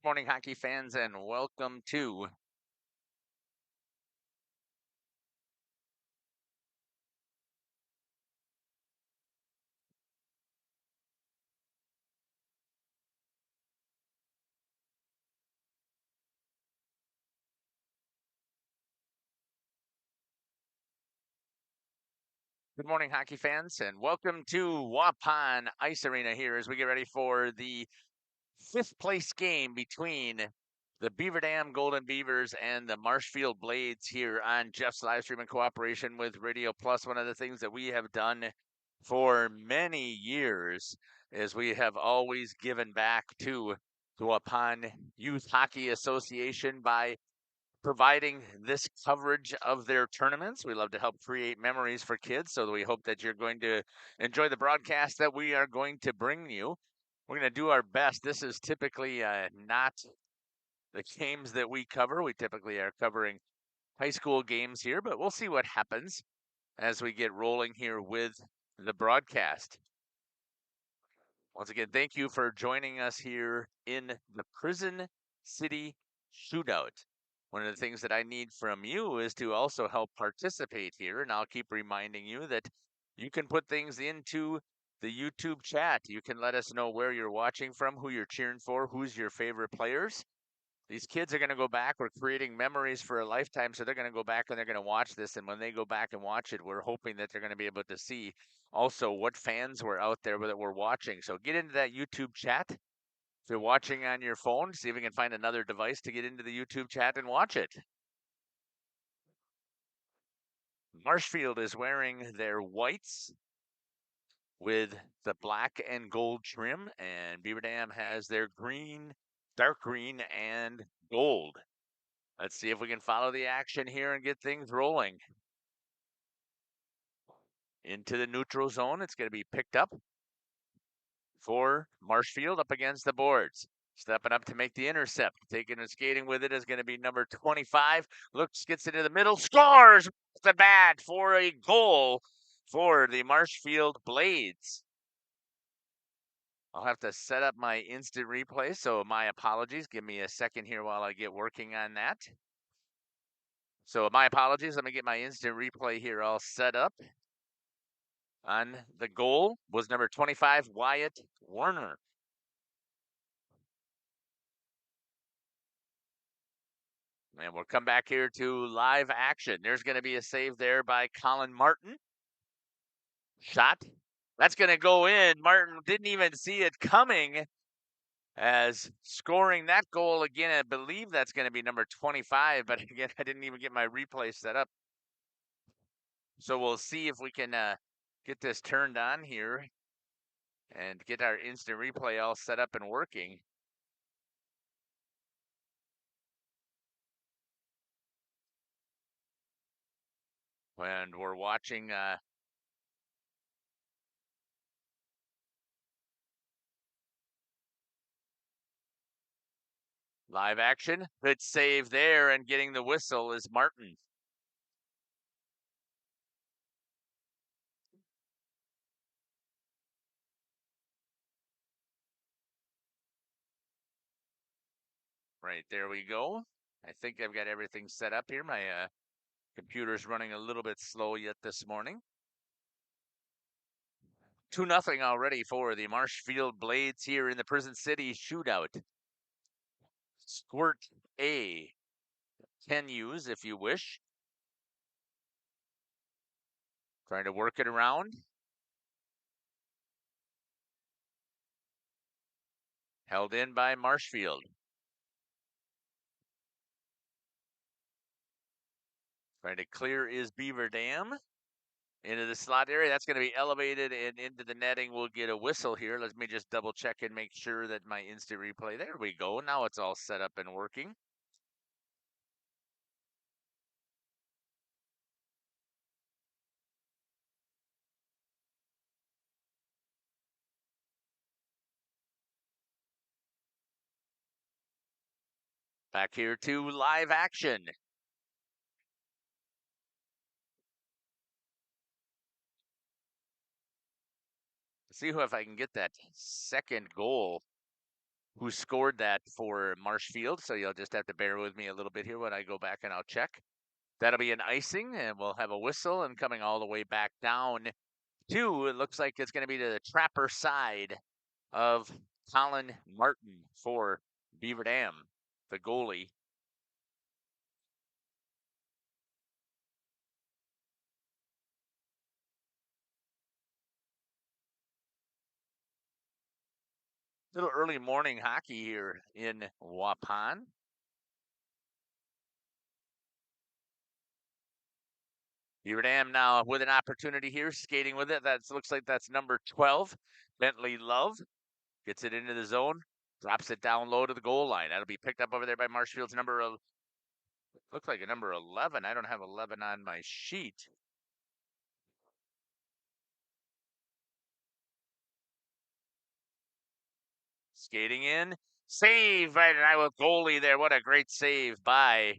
Morning, hockey fans, and welcome to Good morning, hockey fans, and welcome to Waupun Ice Arena here as we get ready for the fifth place game between the Beaver Dam Golden Beavers and the Marshfield Blades here on Jeff's live stream in cooperation with Radio Plus. One of the things that we have done for many years is we have always given back to the Waupun Youth Hockey Association by providing this coverage of their tournaments. We love to help create memories for kids, so we hope that you're going to enjoy the broadcast that we are going to bring you. We're going to do our best. This is typically not the games that we cover. We typically are covering high school games here, but we'll see what happens as we get rolling here with the broadcast. Once again, thank you for joining us here in the Prison City Shootout. One of the things that I need from you is to also help participate here, and I'll keep reminding you that you can put things into the YouTube chat. You can let us know where you're watching from, who you're cheering for, who's your favorite players. These kids are going to go back. We're creating memories for a lifetime, so they're going to go back and they're going to watch this. And when they go back and watch it, we're hoping that they're going to be able to see also what fans were out there that were watching. So get into that YouTube chat. If you're watching on your phone, see if you can find another device to get into the YouTube chat and watch it. Marshfield is wearing their whites with the black and gold trim, and Beaver Dam has their green, dark green, and gold. Let's see if we can follow the action here and get things rolling. Into the neutral zone. It's going to be picked up for Marshfield up against the boards. Stepping up to make the intercept. Taking and skating with it is going to be number 25. Looks, gets into the middle, scores the bat for a goal for the Marshfield Blades. I'll have to set up my instant replay, so my apologies. Give me a second here while I get working on that. So my apologies. Let me get my instant replay here all set up. On the goal was number 25, Wyatt Warner. And we'll come back here to live action. There's going to be a save there by Colin Martin. Shot. That's going to go in. Martin didn't even see it coming as scoring that goal again. I believe that's going to be number 25, but again, I didn't even get my replay set up. So we'll see if we can get this turned on here and get our instant replay all set up and working. And we're watching live action. Good save there, and getting the whistle is Martin. Right, there we go. I think I've got everything set up here. My computer's running a little bit slow yet this morning. 2-0 already for the Marshfield Blades here in the Prison City Shootout. Squirt A can use if you wish. Trying to work it around. Held in by Marshfield. Trying to clear is Beaver Dam. Into the slot area. That's going to be elevated and into the netting. We'll get a whistle here. Let me just double check and make sure that my instant replay. There we go. Now it's all set up and working. Back here to live action. See if I can get that second goal who scored that for Marshfield. So you'll just have to bear with me a little bit here when I go back and I'll check. That'll be an icing, and we'll have a whistle, and coming all the way back down to, it looks like it's going to be to the Trapper side of Colin Martin for Beaver Dam, the goalie. Little early morning hockey here in Waupun. Beaver Dam now with an opportunity here, skating with it. That looks like that's number 12, Bentley Love. Gets it into the zone, drops it down low to the goal line. That'll be picked up over there by Marshfield's looks like a number 11. I don't have 11 on my sheet. Skating in, save by the Iowa goalie there. What a great save by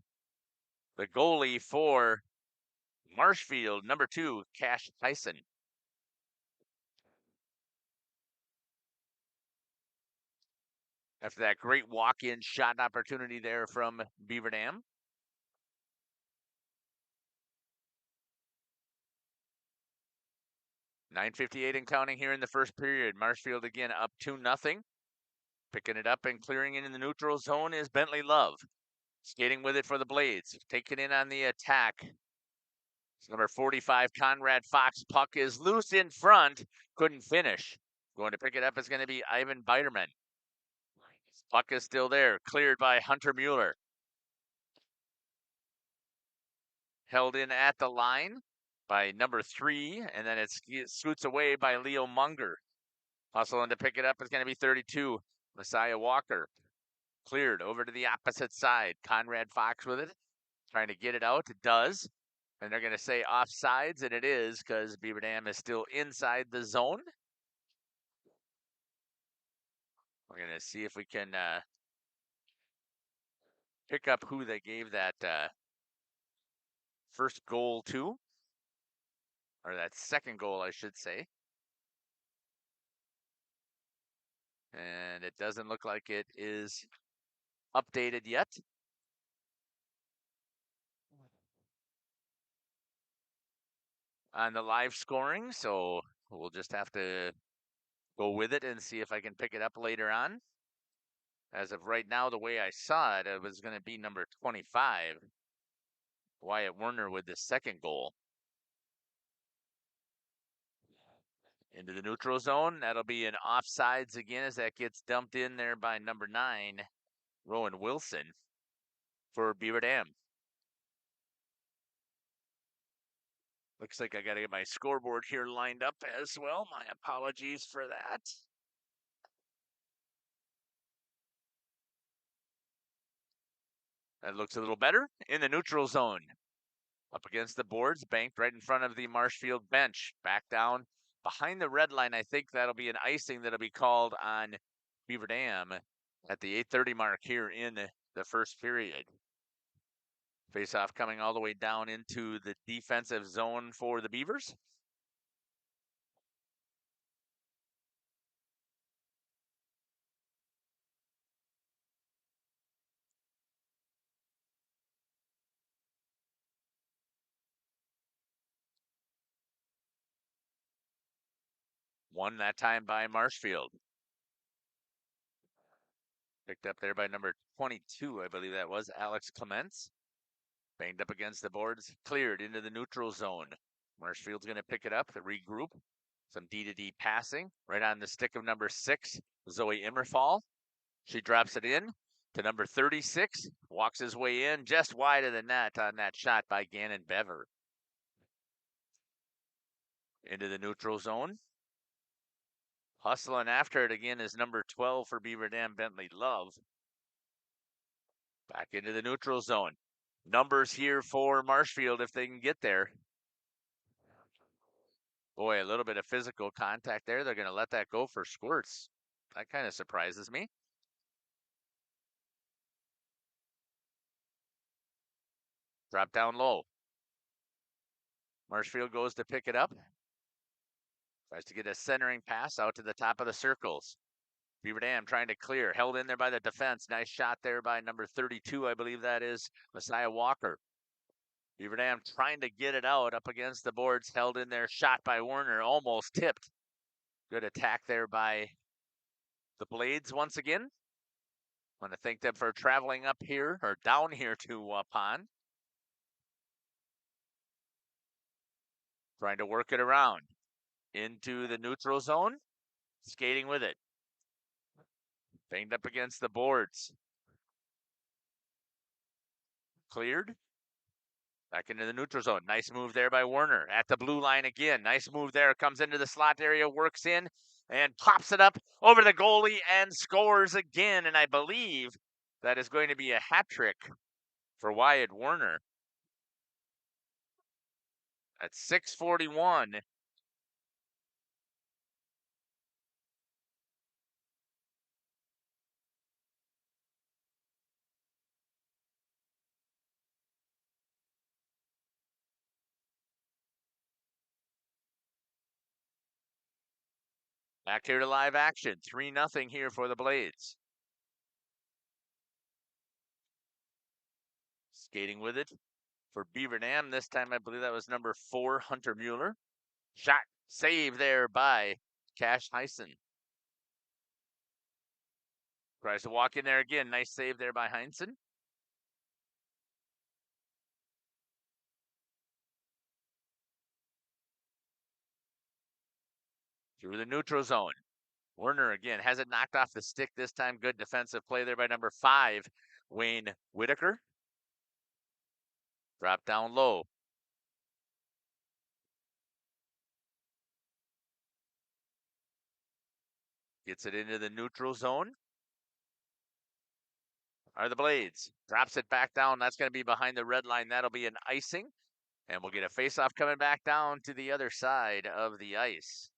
the goalie for Marshfield, number 2, Cash Tyson. After that great walk-in shot opportunity there from Beaver Dam. .958 and counting here in the first period. Marshfield again up 2-0. Picking it up and clearing it in the neutral zone is Bentley Love. Skating with it for the Blades. Taking in on the attack. It's number 45, Conrad Fox. Puck is loose in front. Couldn't finish. Going to pick it up is going to be Ivan Biderman. Puck is still there. Cleared by Hunter Mueller. Held in at the line by number 3. And then it scoots away by Leo Munger. Hustling to pick it up is going to be 32, Messiah Walker. Cleared over to the opposite side. Conrad Fox with it. Trying to get it out. It does. And they're going to say offsides, and it is because Beaver Dam is still inside the zone. We're going to see if we can pick up who they gave that first goal to. Or that second goal, I should say. And it doesn't look like it is updated yet. On the live scoring, so we'll just have to go with it and see if I can pick it up later on. As of right now, the way I saw it, it was going to be number 25, Wyatt Werner, with the second goal. Into the neutral zone. That'll be an offsides again as that gets dumped in there by number 9, Rowan Wilson, for Beaver Dam. Looks like I got to get my scoreboard here lined up as well. My apologies for that. That looks a little better. In the neutral zone. Up against the boards, banked right in front of the Marshfield bench. Back down behind the red line. I think that'll be an icing that'll be called on Beaver Dam at the 8:30 mark here in the first period. Face-off coming all the way down into the defensive zone for the Beavers. Won that time by Marshfield. Picked up there by number 22, I believe that was, Alex Clements. Banged up against the boards, cleared into the neutral zone. Marshfield's going to pick it up, regroup. Some D-to-D passing right on the stick of number 6, Zoe Immerfall. She drops it in to number 36, walks his way in just wide of the net on that shot by Gannon Beaver. Into the neutral zone. Hustling after it again is number 12 for Beaver Dam, Bentley Love. Back into the neutral zone. Numbers here for Marshfield if they can get there. Boy, a little bit of physical contact there. They're going to let that go for Squirts. That kind of surprises me. Drop down low. Marshfield goes to pick it up. Tries to get a centering pass out to the top of the circles. Beaver Dam trying to clear, held in there by the defense. Nice shot there by number 32, I believe that is Messiah Walker. Beaver Dam trying to get it out up against the boards, held in there, shot by Werner, almost tipped. Good attack there by the Blades once again. I want to thank them for traveling up here, or down here to Waupun. Trying to work it around into the neutral zone, skating with it. Banged up against the boards. Cleared. Back into the neutral zone. Nice move there by Werner. At the blue line again. Nice move there. Comes into the slot area, works in, and pops it up over the goalie and scores again. And I believe that is going to be a hat trick for Wyatt Werner. At 6:41. Back here to live action. 3-0 here for the Blades. Skating with it for Beaver Dam. This time I believe that was number 4, Hunter Mueller. Shot save there by Cash Heisen. Tries to walk in there again. Nice save there by Heinzen. Through the neutral zone. Werner again has it knocked off the stick this time. Good defensive play there by number 5, Wayne Whitaker. Drop down low. Gets it into the neutral zone. Are the Blades. Drops it back down. That's going to be behind the red line. That'll be an icing. And we'll get a face-off coming back down to the other side of the ice.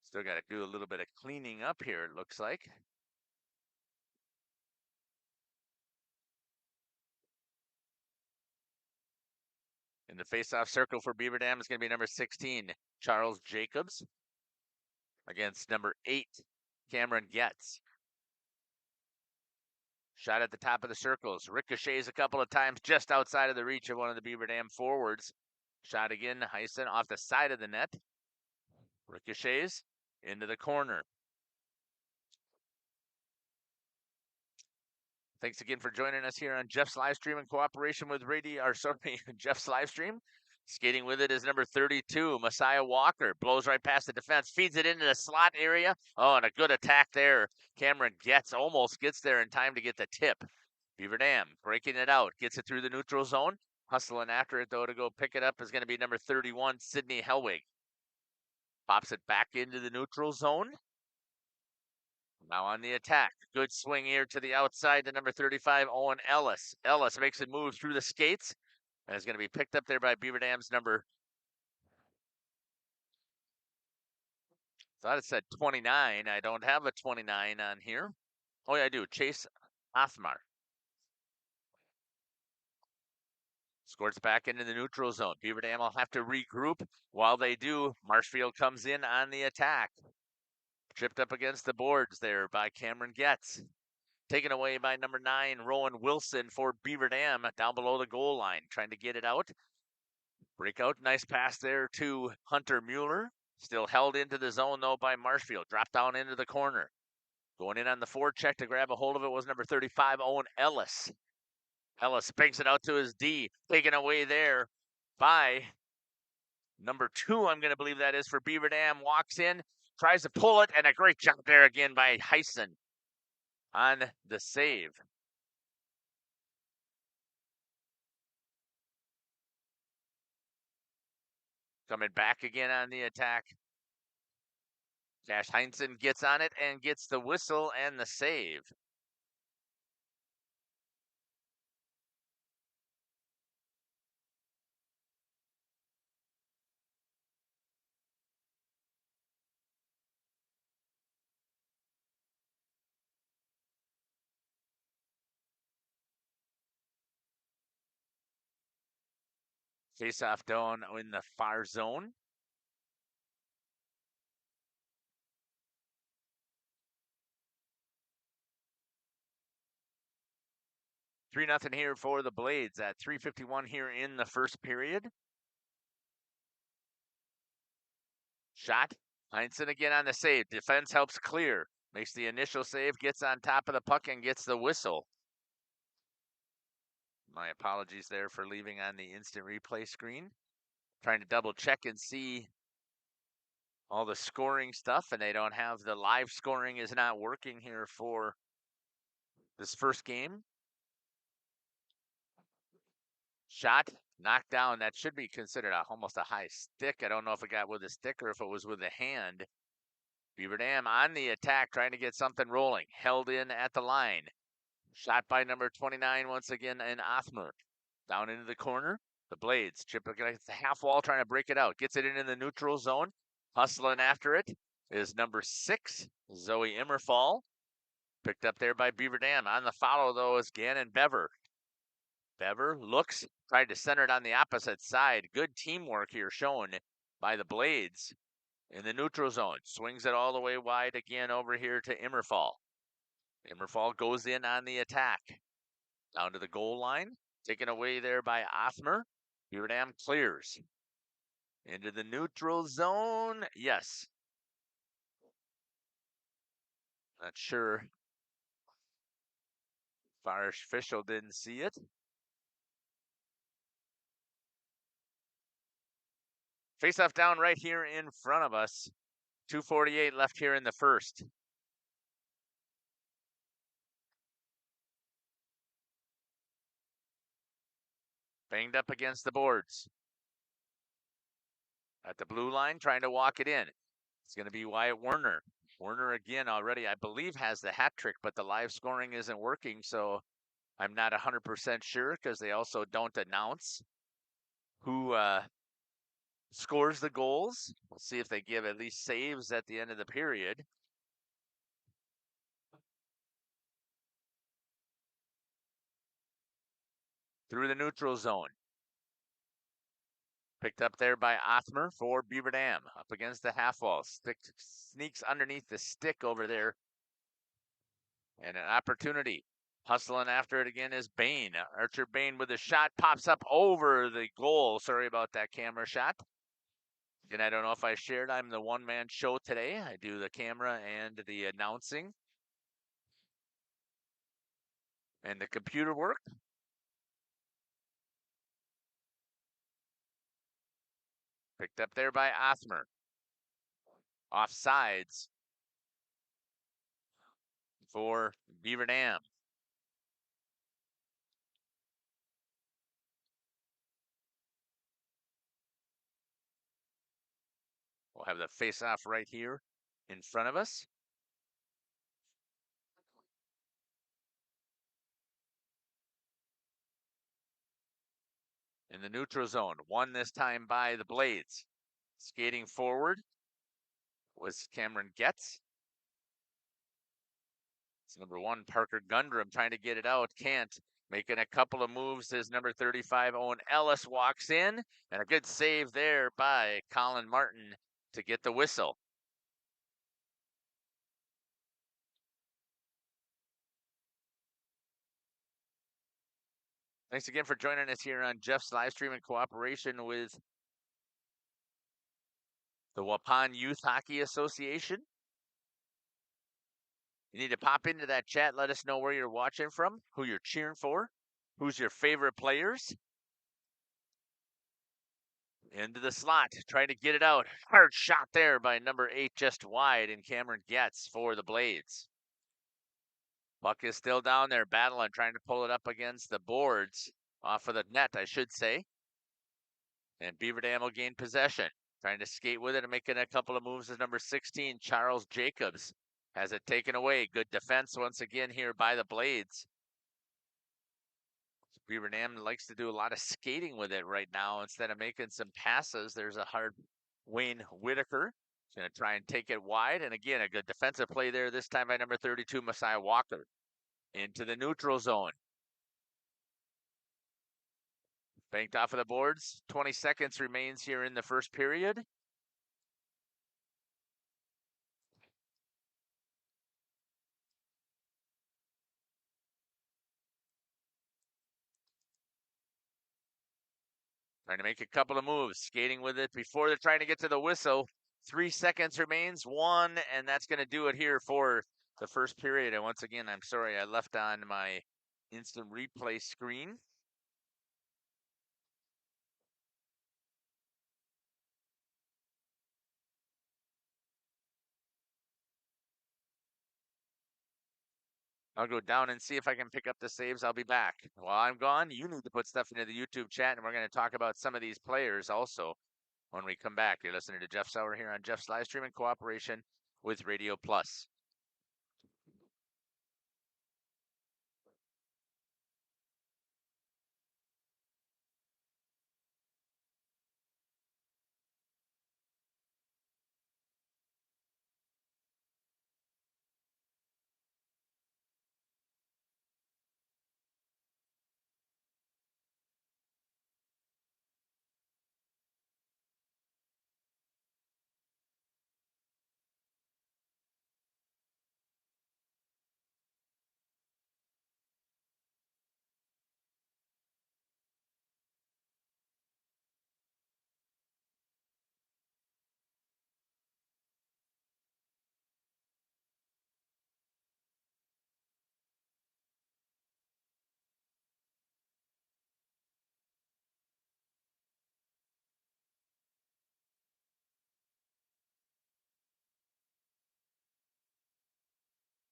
Still got to do a little bit of cleaning up here, it looks like. In the face-off circle for Beaver Dam is going to be number 16, Charles Jacobs, against number 8, Cameron Getz. Shot at the top of the circles. Ricochets a couple of times just outside of the reach of one of the Beaver Dam forwards. Shot again, Heisen off the side of the net. Ricochets into the corner. Thanks again for joining us here on Jeff's live stream in cooperation with Jeff's live stream. Skating with it is number 32, Messiah Walker. Blows right past the defense, feeds it into the slot area. Oh, and a good attack there. Cameron almost gets there in time to get the tip. Beaver Dam breaking it out, gets it through the neutral zone. Hustling after it, though, to go pick it up is going to be number 31, Sidney Helwig. Pops it back into the neutral zone. Now on the attack. Good swing here to the outside to number 35, Owen Ellis. Ellis makes it move through the skates. And is going to be picked up there by Beaver Dam's number. Thought it said 29. I don't have a 29 on here. Oh, yeah, I do. Chase Othmar. Squirts back into the neutral zone. Beaver Dam will have to regroup. While they do, Marshfield comes in on the attack. Tripped up against the boards there by Cameron Getz. Taken away by number 9, Rowan Wilson for Beaver Dam down below the goal line. Trying to get it out. Breakout, nice pass there to Hunter Mueller. Still held into the zone, though, by Marshfield. Dropped down into the corner. Going in on the forecheck to grab a hold of it was number 35, Owen Ellis. Ellis banks it out to his D. Taken away there by number 2, I'm going to believe that is for Beaver Dam. Walks in, tries to pull it, and a great jump there again by Heisen on the save. Coming back again on the attack. Cash Heinzen gets on it and gets the whistle and the save. Face off down in the far zone. Three nothing here for the Blades at 3:51 here in the first period. Shot. Heinsohn again on the save. Defense helps clear. Makes the initial save, gets on top of the puck, and gets the whistle. My apologies there for leaving on the instant replay screen. Trying to double check and see all the scoring stuff, and they don't have the live scoring is not working here for this first game. Shot, knocked down. That should be considered almost a high stick. I don't know if it got with a stick or if it was with a hand. Beaver Dam on the attack, trying to get something rolling. Held in at the line. Shot by number 29 once again in Othmer. Down into the corner. The Blades chip against the half wall, trying to break it out. Gets it into the neutral zone. Hustling after it is number 6, Zoe Immerfall. Picked up there by Beaver Dam. On the follow, though, is Gannon Beaver. Beaver looks, tried to center it on the opposite side. Good teamwork here shown by the Blades in the neutral zone. Swings it all the way wide again over here to Immerfall. Immerfall goes in on the attack. Down to the goal line. Taken away there by Othmer. Beaver Dam clears. Into the neutral zone. Yes. Not sure. Fire official didn't see it. Face-off down right here in front of us. 2:48 left here in the first. Banged up against the boards. At the blue line, trying to walk it in. It's going to be Wyatt Werner. Werner again already, I believe, has the hat trick, but the live scoring isn't working, so I'm not 100% sure because they also don't announce who scores the goals. We'll see if they give at least saves at the end of the period. Through the neutral zone. Picked up there by Othmer for Beaver Dam. Up against the half wall. Stick sneaks underneath the stick over there. And an opportunity. Hustling after it again is Bain. Archer Bain with a shot. Pops up over the goal. Sorry about that camera shot. And I don't know if I shared. I'm the one-man show today. I do the camera and the announcing. And the computer work. Picked up there by Othmer. Offsides for Beaver Dam. We'll have the face-off right here in front of us. In the neutral zone, won this time by the Blades. Skating forward was Cameron Getz. It's number 1, Parker Gundrum, trying to get it out. Can't. Making a couple of moves as number 35, Owen Ellis, walks in. And a good save there by Colin Martin to get the whistle. Thanks again for joining us here on Jeff's live stream in cooperation with the Waupun Youth Hockey Association. You need to pop into that chat. Let us know where you're watching from, who you're cheering for, who's your favorite players. Into the slot, trying to get it out. Hard shot there by number 8, just wide, and Cameron Getz for the Blades. Puck is still down there, battling, trying to pull it up against the boards, off of the net, I should say. And Beaver Dam will gain possession. Trying to skate with it and making a couple of moves is number 16, Charles Jacobs. Has it taken away. Good defense once again here by the Blades. Beaver Dam likes to do a lot of skating with it right now instead of making some passes. There's a hard Wayne Whitaker. He's going to try and take it wide. And again, a good defensive play there, this time by number 32, Messiah Walker. Into the neutral zone. Banked off of the boards. 20 seconds remains here in the first period. Trying to make a couple of moves, skating with it before they're trying to get to the whistle. 3 seconds remains, one, and that's going to do it here for the first period. And once again, I'm sorry I left on my instant replay screen. I'll go down and see if I can pick up the saves. I'll be back. While I'm gone, you need to put stuff into the YouTube chat, and we're going to talk about some of these players also when we come back. You're listening to Jeff Sauer here on Jeff's live stream in cooperation with Radio Plus.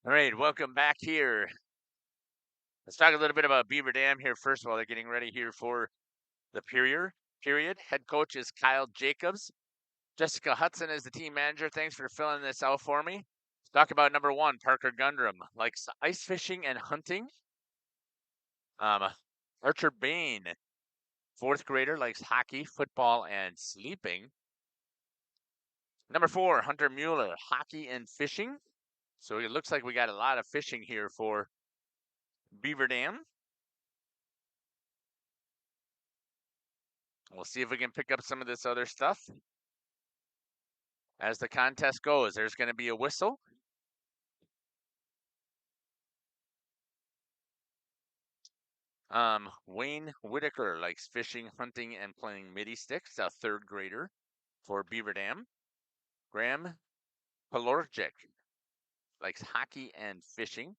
All right, welcome back here. Let's talk a little bit about Beaver Dam here. First of all, they're getting ready here for the period. Head coach is Kyle Jacobs. Jessica Hudson is the team manager. Thanks for filling this out for me. Let's talk about number one, Parker Gundrum. Likes ice fishing and hunting. Archer Bain, fourth grader, likes hockey, football, and sleeping. Number four, Hunter Mueller, hockey and fishing. So it looks like we got a lot of fishing here for Beaver Dam. We'll see if we can pick up some of this other stuff. As the contest goes, there's going to be a whistle. Wayne Whitaker likes fishing, hunting, and playing midi sticks, a third grader for Beaver Dam. Graham Pelorchik likes hockey and fishing.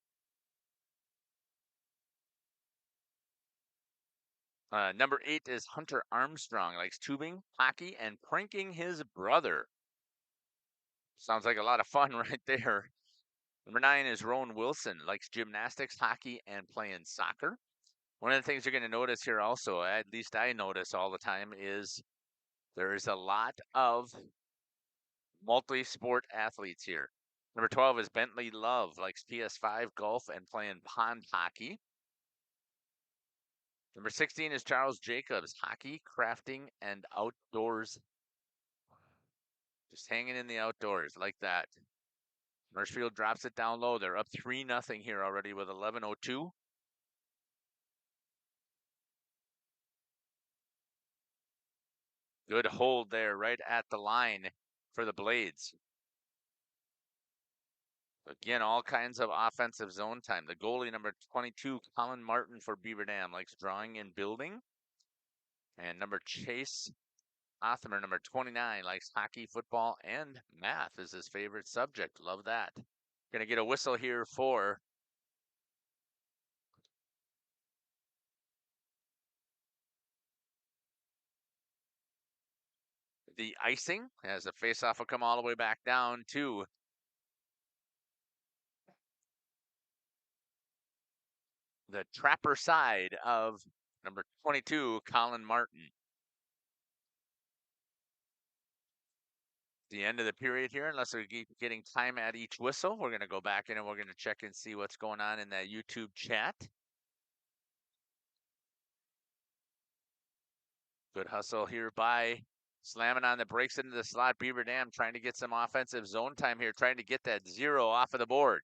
Number 8 is Hunter Armstrong, likes tubing, hockey, and pranking his brother. Sounds like a lot of fun right there. Number 9 is Rowan Wilson, likes gymnastics, hockey, and playing soccer. One of the things you're going to notice here also, at least I notice all the time, is there's a lot of multi-sport athletes here. Number 12 is Bentley Love, likes PS5, golf, and playing pond hockey. Number 16 is Charles Jacobs, hockey, crafting, and outdoors. Just hanging in the outdoors like that. Marshfield drops it down low. They're up 3-0 here already with 11:02. Good hold there right at the line for the Blades. Again, all kinds of offensive zone time. The goalie, number 22, Colin Martin for Beaver Dam, likes drawing and building. And number Chase Othmer, number 29, likes hockey, football, and math is his favorite subject. Love that. Going to get a whistle here for the icing as the faceoff will come all the way back down to the trapper side of number 22, Colin Martin. The end of the period here, unless we keep getting time at each whistle, we're going to go back in and we're going to check and see what's going on in that YouTube chat. Good hustle here by slamming on the brakes into the slot. Beaver Dam trying to get some offensive zone time here, trying to get that 0 off of the board.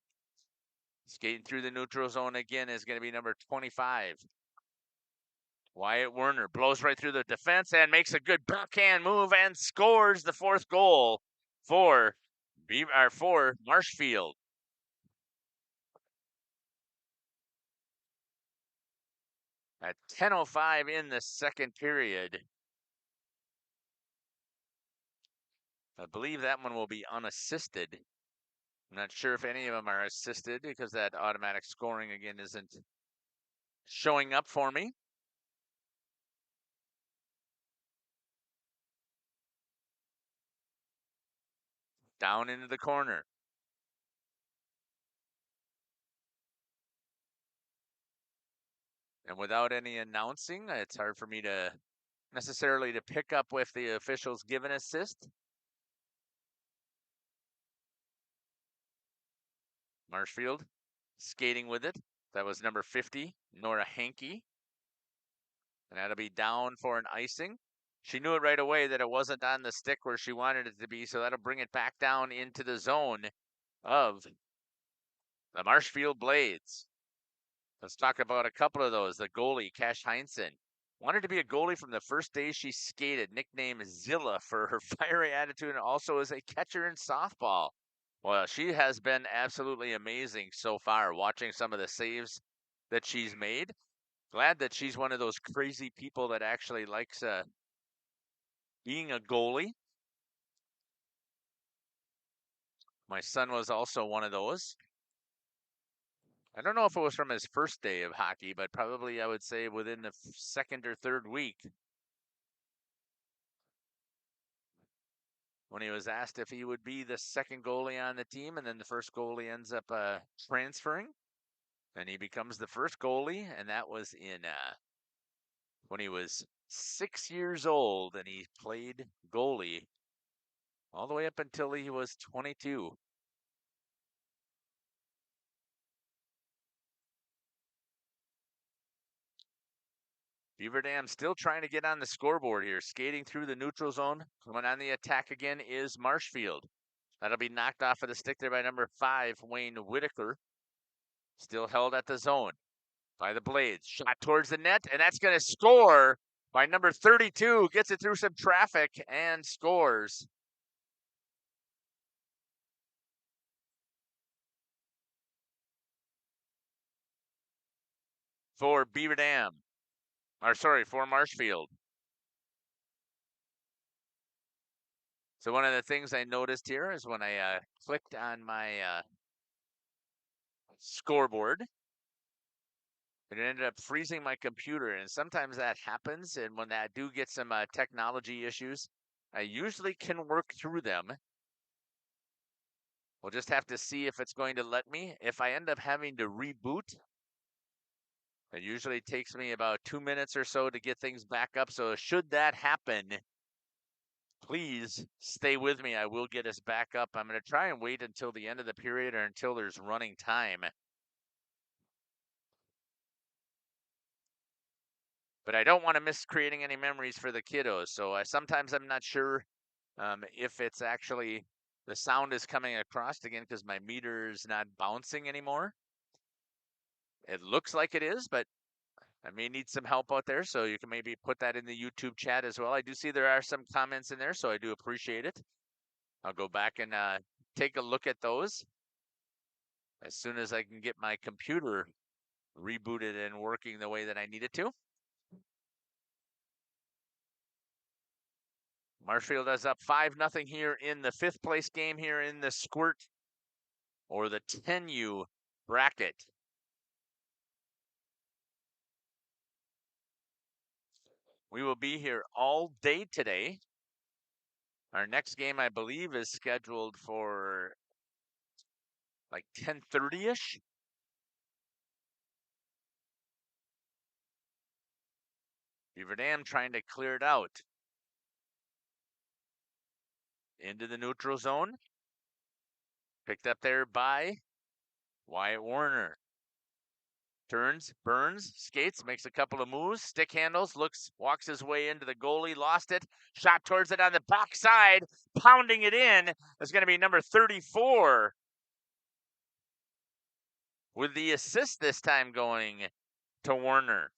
Skating through the neutral zone again is going to be number 25. Wyatt Werner blows right through the defense and makes a good backhand move and scores the 4th goal for Marshfield. At 10:05 in the second period. I believe that one will be unassisted. I'm not sure if any of them are assisted because that automatic scoring again isn't showing up for me. Down into the corner. And without any announcing, it's hard for me to necessarily to pick up if the officials give an assist. Marshfield skating with it. That was number 50, Nora Hankey. And that'll be down for an icing. She knew it right away that it wasn't on the stick where she wanted it to be, so that'll bring it back down into the zone of the Marshfield Blades. Let's talk about a couple of those. The goalie, Cash Heinsohn, wanted to be a goalie from the first day she skated, nicknamed Zilla for her fiery attitude and also as a catcher in softball. Well, she has been absolutely amazing so far, watching some of the saves that she's made. Glad that she's one of those crazy people that actually likes being a goalie. My son was also one of those. I don't know if it was from his first day of hockey, but probably I would say within the second or third week when he was asked if he would be the second goalie on the team, and then the first goalie ends up transferring, and he becomes the first goalie, and that was in when he was 6 years old, and he played goalie all the way up until he was 22. Beaver Dam still trying to get on the scoreboard here, skating through the neutral zone. Coming on the attack again is Marshfield. That'll be knocked off of the stick there by number 5, Wayne Whitaker. Still held at the zone by the Blades. Shot towards the net, and that's going to score by number 32. Gets it through some traffic and scores. For Beaver Dam. For Marshfield. So one of the things I noticed here is when I clicked on my scoreboard, it ended up freezing my computer, and sometimes that happens, and when I do get some technology issues, I usually can work through them. We'll just have to see if it's going to let me. If I end up having to reboot, it usually takes me about 2 minutes or so to get things back up. So should that happen, please stay with me. I will get us back up. I'm going to try and wait until the end of the period or until there's running time. But I don't want to miss creating any memories for the kiddos. So sometimes I'm not sure if it's actually the sound is coming across again because my meter is not bouncing anymore. It looks like it is, but I may need some help out there, so you can maybe put that in the YouTube chat as well. I do see there are some comments in there, so I do appreciate it. I'll go back and take a look at those as soon as I can get my computer rebooted and working the way that I need it to. Marshfield is up 5-0 here in the 5th place game here in the Squirt or the 10U bracket. We will be here all day today. Our next game, I believe, is scheduled for like 10:30-ish. Beaver Dam trying to clear it out. Into the neutral zone. Picked up there by Wyatt Werner. Turns, burns, skates, makes a couple of moves, stick handles, walks his way into the goalie, lost it, shot towards it on the backside, pounding it in. It's going to be number 34 with the assist this time going to Werner.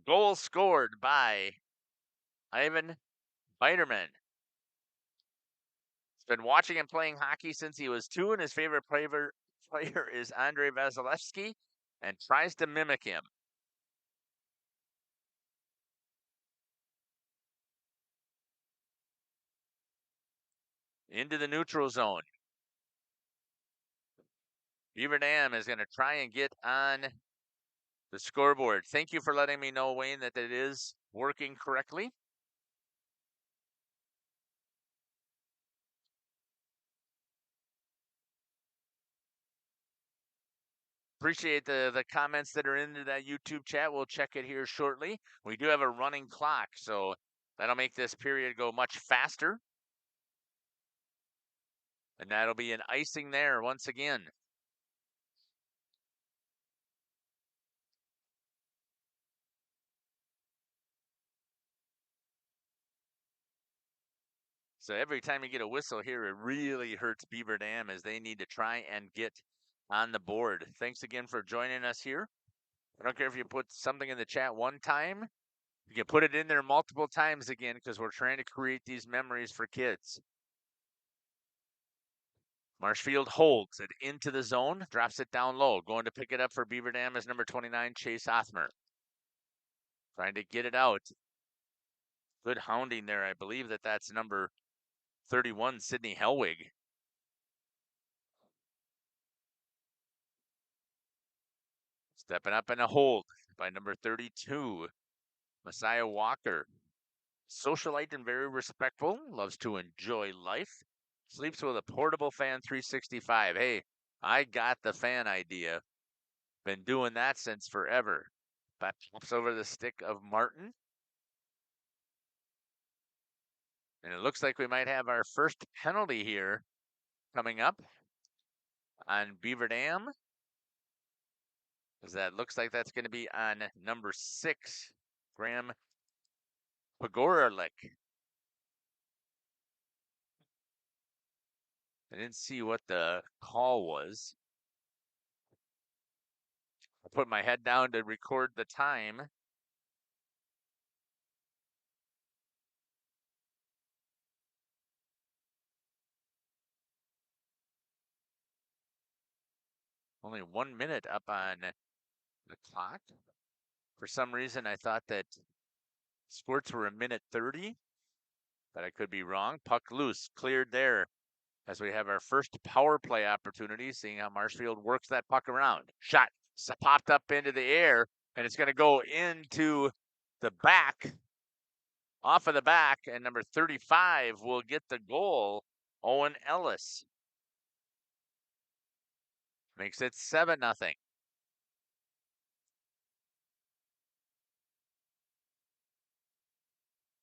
Goal scored by Ivan Biderman. He's been watching and playing hockey since he was 2, and his favorite player is Andrei Vasilevsky, and tries to mimic him. Into the neutral zone. Beaver Dam is going to try and get on the scoreboard. Thank you for letting me know, Wayne, that it is working correctly. Appreciate the comments that are into that YouTube chat. We'll check it here shortly. We do have a running clock, so that'll make this period go much faster. And that'll be an icing there once again. So every time you get a whistle here, it really hurts Beaver Dam as they need to try and get on the board. Thanks again for joining us here. I don't care if you put something in the chat one time. You can put it in there multiple times again because we're trying to create these memories for kids. Marshfield holds it into the zone, drops it down low. Going to pick it up for Beaver Dam is number 29, Chase Othmer. Trying to get it out. Good hounding there. I believe that's number 31, Sydney Hellwig. Stepping up in a hold by number 32, Messiah Walker. Socialite and very respectful, loves to enjoy life, sleeps with a portable fan 365. Hey, I got the fan idea. Been doing that since forever. That pops over the stick of Martin. And it looks like we might have our first penalty here coming up on Beaver Dam. Because that looks like that's going to be on number 6, Graham Pagoralik. I didn't see what the call was. I put my head down to record the time. Only 1 minute up on the clock. For some reason, I thought that Squirts were a minute 30, but I could be wrong. Puck loose, cleared there as we have our first power play opportunity, seeing how Marshfield works that puck around. Shot popped up into the air, and it's going to go into the back, off of the back, and number 35 will get the goal, Owen Ellis. Makes it 7-0.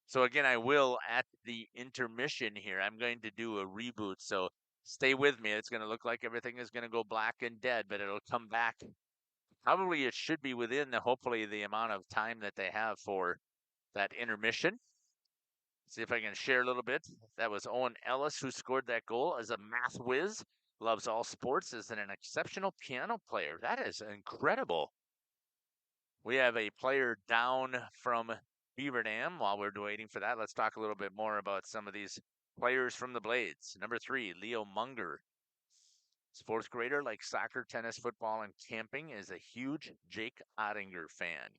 So again, I will at the intermission here. I'm going to do a reboot. So stay with me. It's going to look like everything is going to go black and dead, but it'll come back. Probably it should be within hopefully the amount of time that they have for that intermission. See if I can share a little bit. That was Owen Ellis who scored that goal as a math whiz. Loves all sports, is an exceptional piano player. That is incredible. We have a player down from Beaver Dam. While we're waiting for that, let's talk a little bit more about some of these players from the Blades. Number 3, Leo Munger. Fourth grader, like soccer, tennis, football, and camping, is a huge Jake Ottinger fan.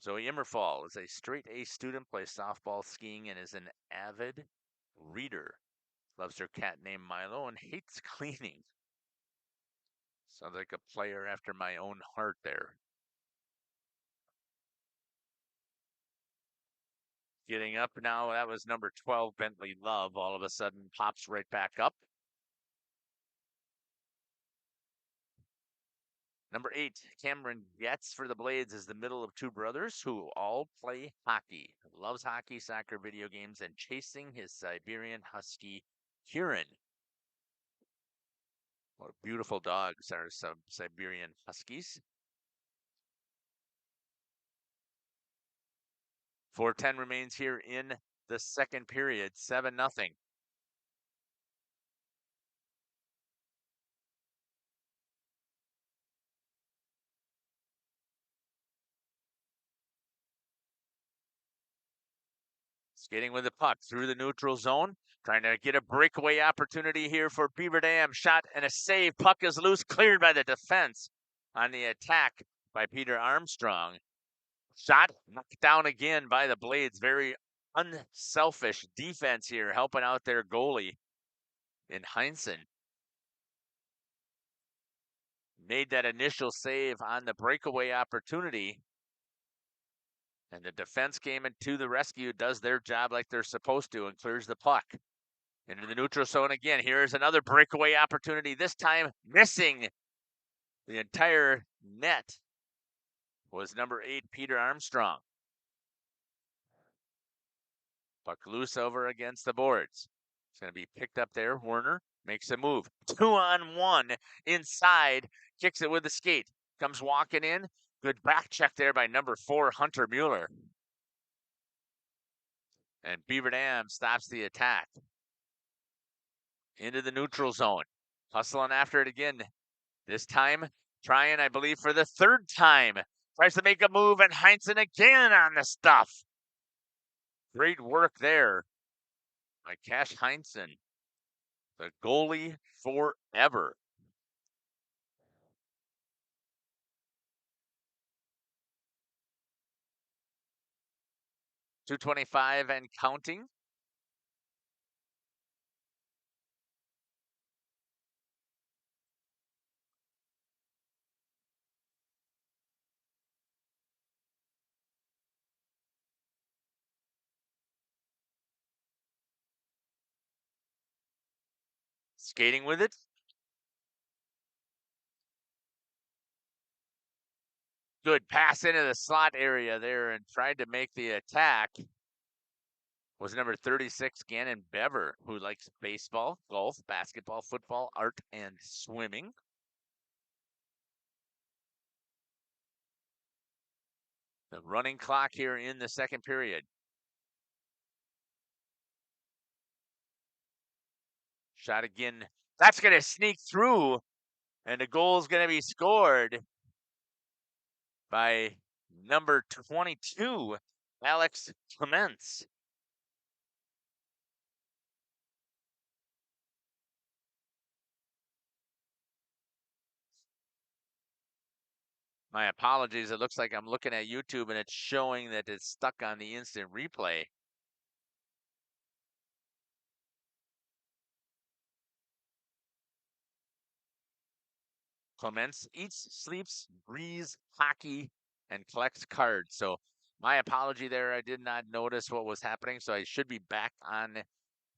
Zoe Immerfall is a straight A student, plays softball, skiing, and is an avid reader. Loves her cat named Milo and hates cleaning. Sounds like a player after my own heart there. Getting up now, that was number 12, Bentley Love, all of a sudden pops right back up. Number 8, Cameron Getz for the Blades is the middle of 2 brothers who all play hockey. Loves hockey, soccer, video games, and chasing his Siberian Husky, Kieran. What beautiful dogs are some Siberian Huskies. 4:10 remains here in the second period, 7-0. Skating with the puck through the neutral zone. Trying to get a breakaway opportunity here for Beaver Dam. Shot and a save. Puck is loose, cleared by the defense on the attack by Peter Armstrong. Shot knocked down again by the Blades. Very unselfish defense here, helping out their goalie in Heinzen. Made that initial save on the breakaway opportunity. And the defense came into the rescue, does their job like they're supposed to, and clears the puck. Into the neutral zone again. Here's another breakaway opportunity, this time missing the entire net was number 8, Peter Armstrong. Puck loose over against the boards. It's going to be picked up there. Werner makes a move. 2-on-1 inside. Kicks it with the skate. Comes walking in. Good back check there by number 4, Hunter Mueller. And Beaver Dam stops the attack. Into the neutral zone. Hustling after it again. This time, trying, I believe, for the 3rd time. Tries to make a move, and Heinzen again on the stuff. Great work there by Cash Heinzen, the goalie forever. .225 and counting. Skating with it. Good pass into the slot area there and tried to make the attack. Was number 36, Gannon Beaver, who likes baseball, golf, basketball, football, art, and swimming. The running clock here in the second period. Shot again. That's going to sneak through, and the goal is going to be scored by number 22, Alex Clements. My apologies. It looks like I'm looking at YouTube and it's showing that it's stuck on the instant replay. Clements eats, sleeps, breathes hockey, and collects cards. So my apology there. I did not notice what was happening. So I should be back on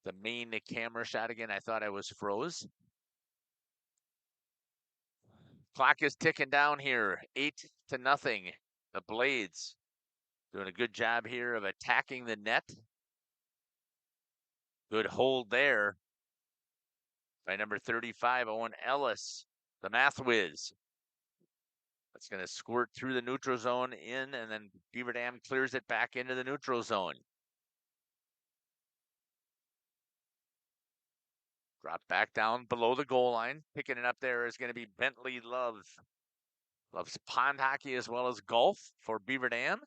the main camera shot again. I thought I was froze. Clock is ticking down here. 8-0. The Blades doing a good job here of attacking the net. Good hold there by number 35, Owen Ellis, the math whiz. That's going to squirt through the neutral zone in, and then Beaver Dam clears it back into the neutral zone. Drop back down below the goal line. Picking it up there is going to be Bentley Love. Loves pond hockey as well as golf for Beaver Dam.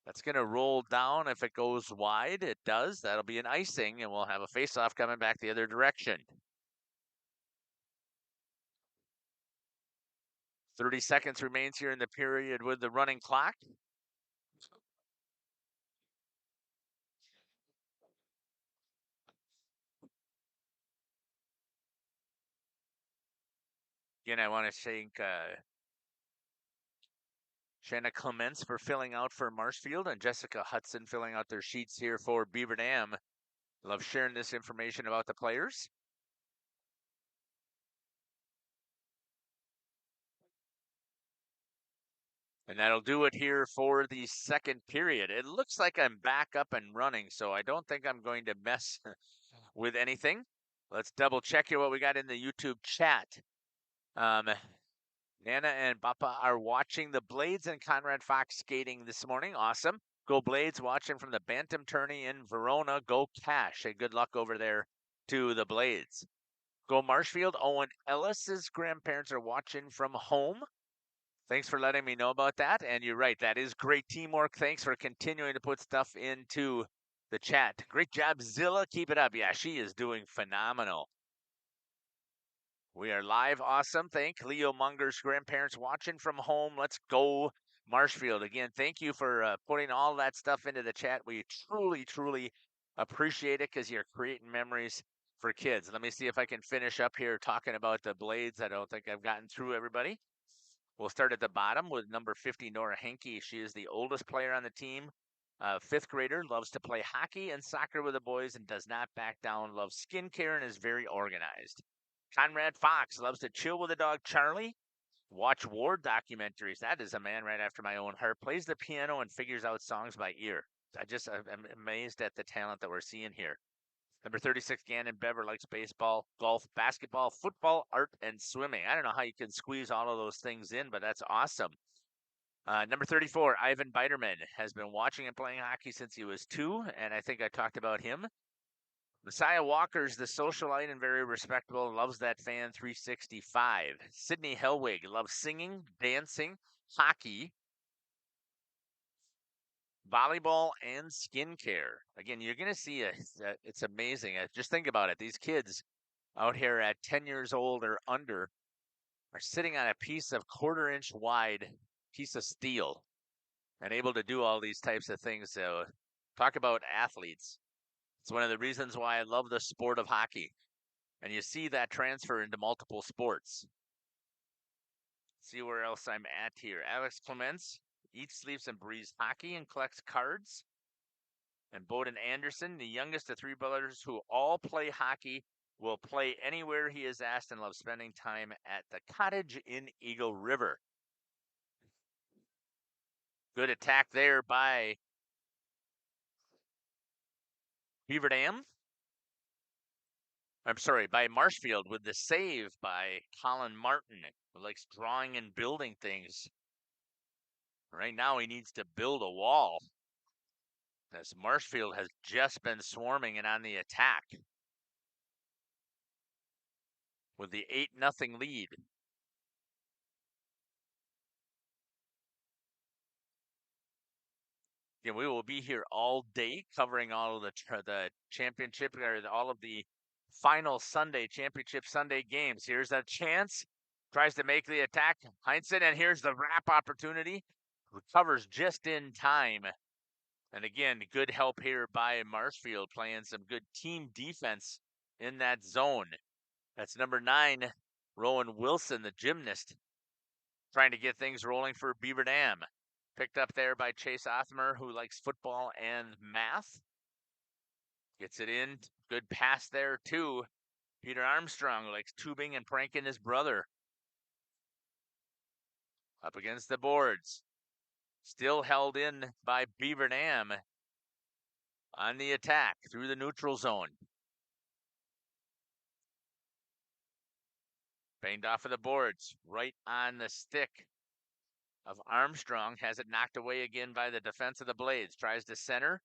That's going to roll down if it goes wide. It does. That'll be an icing, and we'll have a face-off coming back the other direction. 30 seconds remains here in the period with the running clock. Again, I want to thank Shanna Clements for filling out for Marshfield and Jessica Hudson filling out their sheets here for Beaver Dam. Love sharing this information about the players. And that'll do it here for the second period. It looks like I'm back up and running, so I don't think I'm going to mess with anything. Let's double check here what we got in the YouTube chat. Nana and Papa are watching the Blades and Conrad Fox skating this morning. Awesome. Go Blades, watching from the Bantam Tourney in Verona. Go Cash. And good luck over there to the Blades. Go Marshfield. Owen Ellis's grandparents are watching from home. Thanks for letting me know about that. And you're right, that is great teamwork. Thanks for continuing to put stuff into the chat. Great job, Zilla. Keep it up. Yeah, she is doing phenomenal. We are live. Awesome. Thank Leo Munger's grandparents watching from home. Let's go, Marshfield. Again, thank you for putting all that stuff into the chat. We truly, truly appreciate it because you're creating memories for kids. Let me see if I can finish up here talking about the Blades. I don't think I've gotten through everybody. We'll start at the bottom with number 50, Nora Henke. She is the oldest player on the team. Fifth grader, loves to play hockey and soccer with the boys and does not back down, loves skincare and is very organized. Conrad Fox loves to chill with the dog Charlie, watch war documentaries. That is a man right after my own heart. Plays the piano and figures out songs by ear. I'm amazed at the talent that we're seeing here. Number 36, Gannon Bever likes baseball, golf, basketball, football, art, and swimming. I don't know how you can squeeze all of those things in, but that's awesome. Number 34, Ivan Biderman has been watching and playing hockey since he was 2, and I think I talked about him. Messiah Walker's the socialite and very respectable, loves that fan 365. Sydney Hellwig loves singing, dancing, hockey, volleyball, and skincare. Again, you're going to see it's amazing. Just think about it. These kids out here at 10 years old or under are sitting on a piece of quarter-inch wide piece of steel and able to do all these types of things. So talk about athletes. It's one of the reasons why I love the sport of hockey. And you see that transfer into multiple sports. See where else I'm at here. Alex Clements eats, sleeps, and breathes hockey and collects cards. And Bowden Anderson, the youngest of 3 brothers who all play hockey, will play anywhere he is asked and loves spending time at the cottage in Eagle River. Good attack there by Beaver Dam. I'm sorry, by Marshfield with the save by Colin Martin, who likes drawing and building things. Right now he needs to build a wall, as Marshfield has just been swarming and on the attack with the 8-0 lead. Yeah, we will be here all day covering all of the championship or all of the final Sunday championship Sunday games. Here's a chance. Tries to make the attack. Heinsohn, and here's the wrap opportunity. Recovers just in time. And again, good help here by Marshfield, playing some good team defense in that zone. That's number 9, Rowan Wilson, the gymnast, trying to get things rolling for Beaver Dam. Picked up there by Chase Othmer, who likes football and math. Gets it in. Good pass there, too. Peter Armstrong, who likes tubing and pranking his brother. Up against the boards. Still held in by Beaver Dam on the attack through the neutral zone. Banged off of the boards, right on the stick of Armstrong. Has it knocked away again by the defense of the Blades. Tries to center.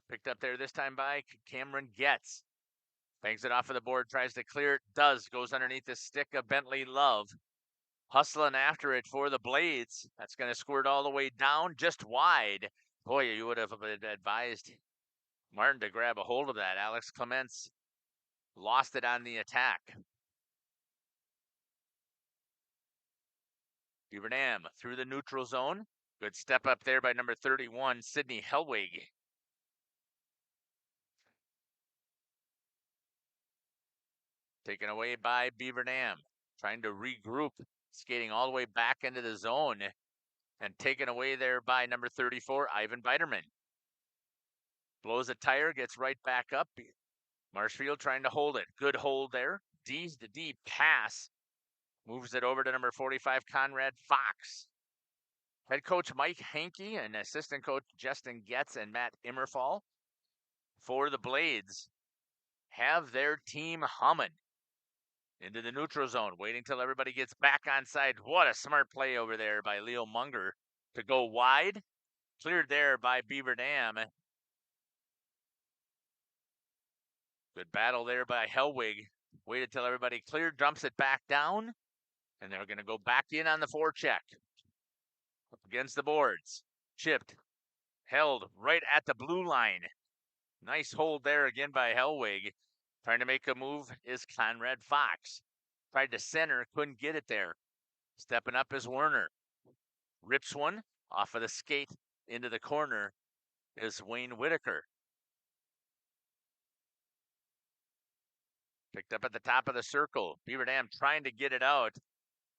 Picked up there this time by Cameron Getz. Bangs it off of the board, tries to clear it. Does. Goes underneath the stick of Bentley Love. Hustling after it for the Blades. That's going to squirt all the way down, just wide. Boy, you would have advised Martin to grab a hold of that. Alex Clements lost it on the attack. Beaver Dam through the neutral zone. Good step up there by number 31, Sydney Hellwig. Taken away by Beaver Dam. Trying to regroup. Skating all the way back into the zone. And taken away there by number 34, Ivan Biderman. Blows a tire, gets right back up. Marshfield trying to hold it. Good hold there. D's to D pass. Moves it over to number 45, Conrad Fox. Head coach Mike Henke and assistant coach Justin Getz and Matt Immerfall for the Blades have their team humming into the neutral zone, waiting till everybody gets back on side. What a smart play over there by Leo Munger to go wide. Cleared there by Beaver Dam. Good battle there by Hellwig. Waited till everybody cleared, dumps it back down, and they're going to go back in on the forecheck. Up against the boards. Chipped. Held right at the blue line. Nice hold there again by Hellwig. Trying to make a move is Conrad Fox. Tried to center, couldn't get it there. Stepping up is Werner. Rips one off of the skate into the corner is Wayne Whitaker. Picked up at the top of the circle. Beaver Dam trying to get it out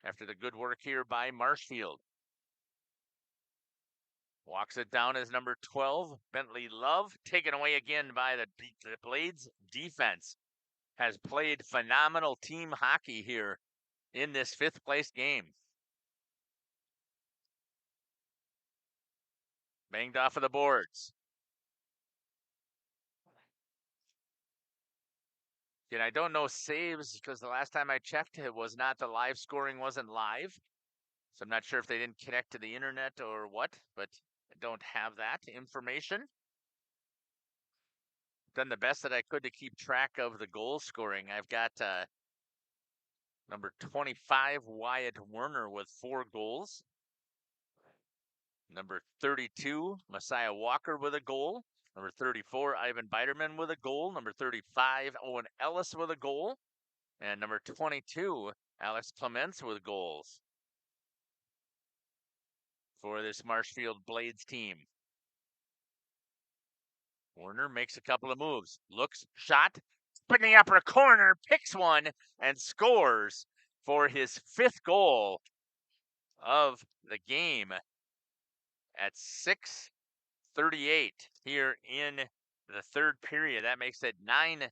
after the good work here by Marshfield. Walks it down as number 12, Bentley Love. Taken away again by the Blades defense. Has played phenomenal team hockey here in this 5th place game. Banged off of the boards. And I don't know saves because the last time I checked, it was not the live scoring wasn't live. So I'm not sure if they didn't connect to the internet or what, but I don't have that information. Done the best that I could to keep track of the goal scoring. I've got number 25, Wyatt Werner with 4 goals. Number 32, Messiah Walker with a goal. Number 34, Ivan Biderman with a goal. Number 35, Owen Ellis with a goal. And number 22, Alex Clements with goals for this Marshfield Blades team. Werner makes a couple of moves. Looks, shot, in the upper corner, picks one, and scores for his 5th goal of the game at 6:38 here in the 3rd period. That makes it 9-0.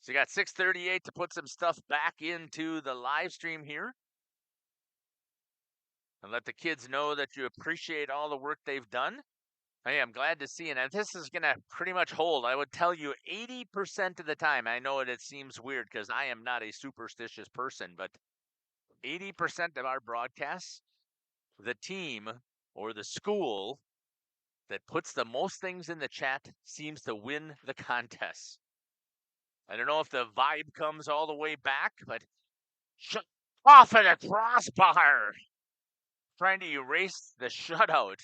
So you got 6:38 to put some stuff back into the live stream here. And let the kids know that you appreciate all the work they've done. Hey, I'm glad to see it. And this is going to pretty much hold. I would tell you 80% of the time. I know it seems weird because I am not a superstitious person, but 80% of our broadcasts, the team or the school that puts the most things in the chat seems to win the contest. I don't know if the vibe comes all the way back, but shut off at the crossbar. Trying to erase the shutout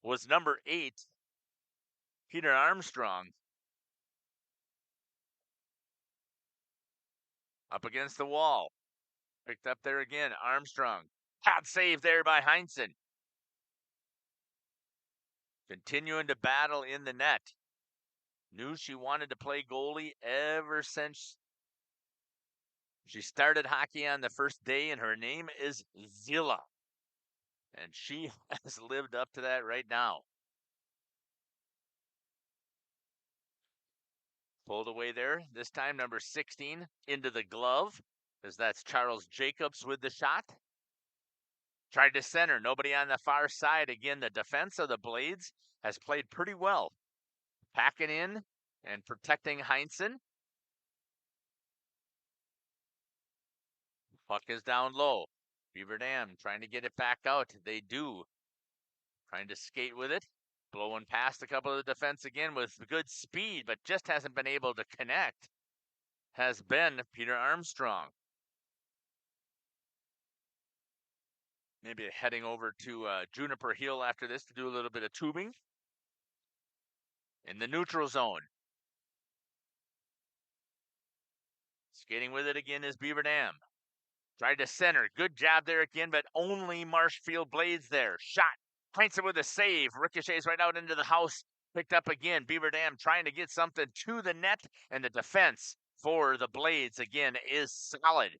was number 8, Peter Armstrong. Up against the wall. Picked up there again. Armstrong. Hot save there by Heinzen. Continuing to battle in the net. Knew she wanted to play goalie ever since she started hockey on the first day, and her name is Zilla. And she has lived up to that right now. Pulled away there. This time, number 16 into the glove, as that's Charles Jacobs with the shot. Tried to center. Nobody on the far side. Again, the defense of the Blades has played pretty well. Packing in and protecting Heinzen. Puck is down low. Beaver Dam trying to get it back out. They do. Trying to skate with it. Blowing past a couple of the defense again with good speed, but just hasn't been able to connect. Has been Peter Armstrong. Maybe heading over to Juniper Hill after this to do a little bit of tubing. In the neutral zone. Skating with it again is Beaver Dam. Tried to center. Good job there again, but only Marshfield Blades there. Shot. Heinzen with a save. Ricochets right out into the house. Picked up again. Beaver Dam trying to get something to the net, and the defense for the Blades again is solid.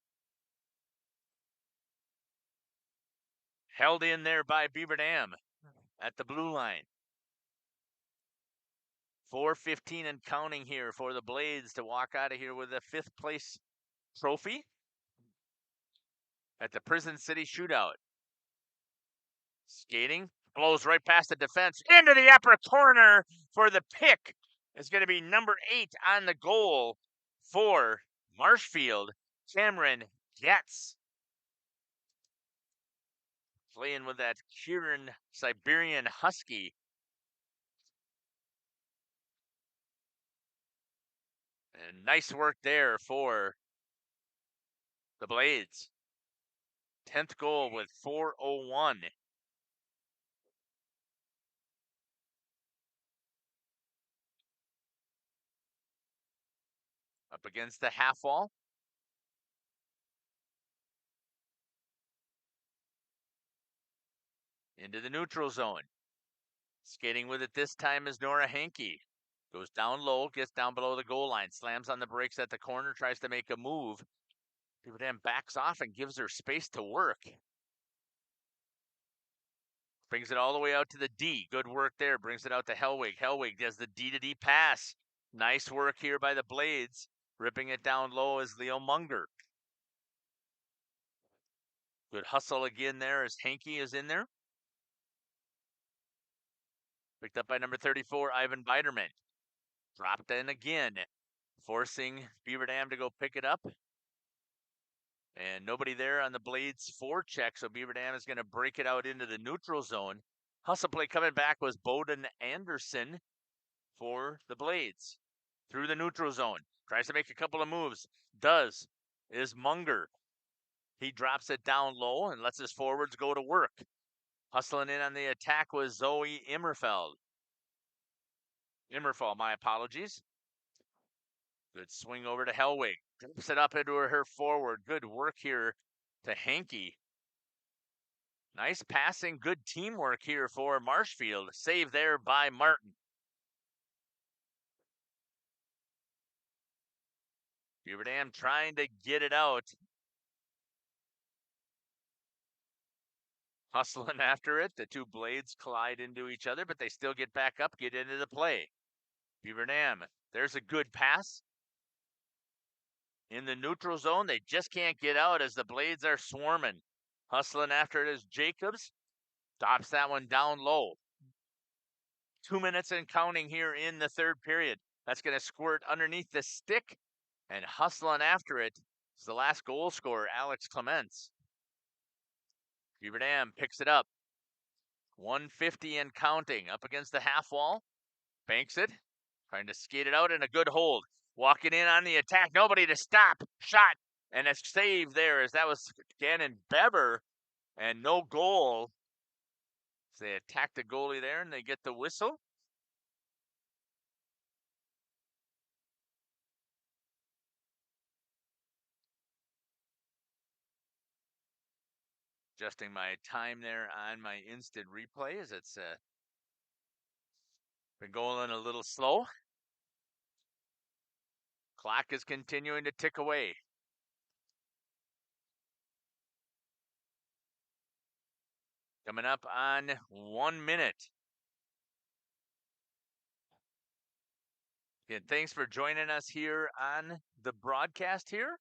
Held in there by Beaver Dam at the blue line. 4:15 and counting here for the Blades to walk out of here with a 5th place trophy at the Prison City Shootout. Skating, blows right past the defense into the upper corner for the pick. It's going to be number 8 on the goal for Marshfield, Cameron Getz. Playing with that Kieran Siberian Husky. And nice work there for the Blades. 10th goal with 4:01. Up against the half wall. Into the neutral zone. Skating with it this time is Nora Hankey. Goes down low, gets down below the goal line, slams on the brakes at the corner, tries to make a move. Beaver Dam backs off and gives her space to work. Brings it all the way out to the D. Good work there. Brings it out to Hellwig. Hellwig does the D to D pass. Nice work here by the Blades. Ripping it down low is Leo Munger. Good hustle again there as Hankey is in there. Picked up by number 34, Ivan Biderman. Dropped in again, forcing Beaver Dam to go pick it up. And nobody there on the Blades forecheck, so Beaver Dam is going to break it out into the neutral zone. Hustle play coming back was Bowden Anderson for the Blades. Through the neutral zone. Tries to make a couple of moves. Is Munger. He drops it down low and lets his forwards go to work. Hustling in on the attack was Zoe Immerfeld. My apologies. Good swing over to Hellwig. Drops it up into her forward. Good work here to Hankey. Nice passing, good teamwork here for Marshfield. Save there by Martin. Beaver Dam trying to get it out. Hustling after it. The two Blades collide into each other, but they still get back up, get into the play. Beaver Dam, there's a good pass. In the neutral zone, they just can't get out as the Blades are swarming. Hustling after it is Jacobs. Drops that one down low. 2 minutes and counting here in the third period. That's going to squirt underneath the stick, and hustling after it is the last goal scorer, Alex Clements. Beaver Dam picks it up. 150 and counting. Up against the half wall. Banks it. Trying to skate it out in a good hold. Walking in on the attack. Nobody to stop. Shot. And a save there as that was Gannon Beaver. And no goal. So they attack the goalie there and they get the whistle. Adjusting my time there on my instant replay as it's been going a little slow. Clock is continuing to tick away. Coming up on 1 minute. Again, thanks for joining us here on the broadcast here.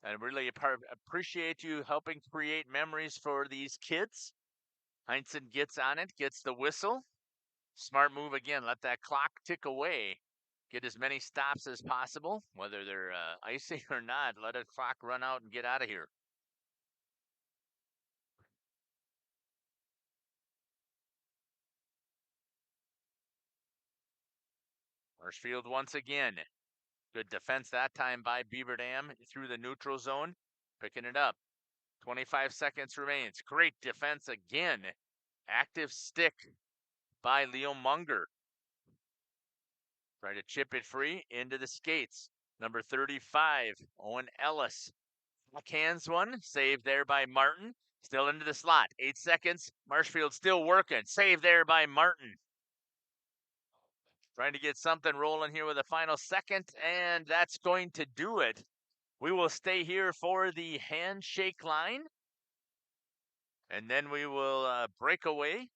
I really appreciate you helping create memories for these kids. Heinzen gets on it, gets the whistle. Smart move again. Let that clock tick away. Get as many stops as possible, whether they're icing or not. Let the clock run out and get out of here. Marshfield once again. Good defense that time by Beaver Dam through the neutral zone. Picking it up. 25 seconds remains. Great defense again. Active stick by Leo Munger. Try to chip it free into the skates. Number 35, Owen Ellis. Backhands one. Saved there by Martin. Still into the slot. 8 seconds. Marshfield still working. Saved there by Martin. Trying to get something rolling here with a final second, and that's going to do it. We will stay here for the handshake line, and then we will break away.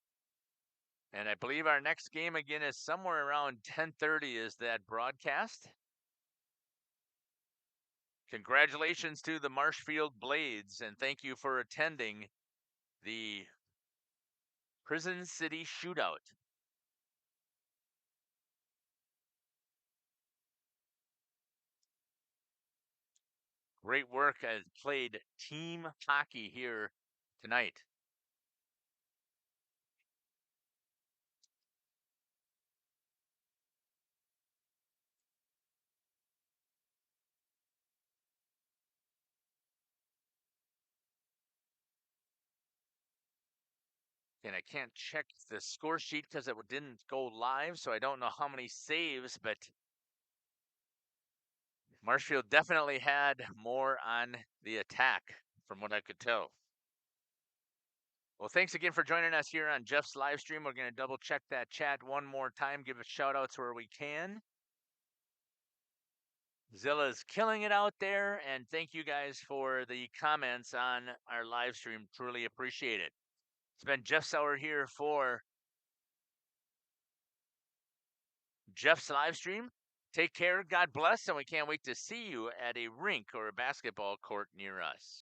And I believe our next game again is somewhere around 10:30 is that broadcast. Congratulations to the Marshfield Blades, and thank you for attending the Prison City Shootout. Great work as played team hockey here tonight. And I can't check the score sheet because it didn't go live, so I don't know how many saves, but Marshfield definitely had more on the attack from what I could tell. Well, thanks again for joining us here on Jeff's live stream. We're going to double check that chat one more time, give us shout outs where we can. Zilla's killing it out there, and thank you guys for the comments on our live stream. Truly appreciate it. It's been Jeff Sauer here for Jeff's live stream. Take care, God bless, and we can't wait to see you at a rink or a basketball court near us.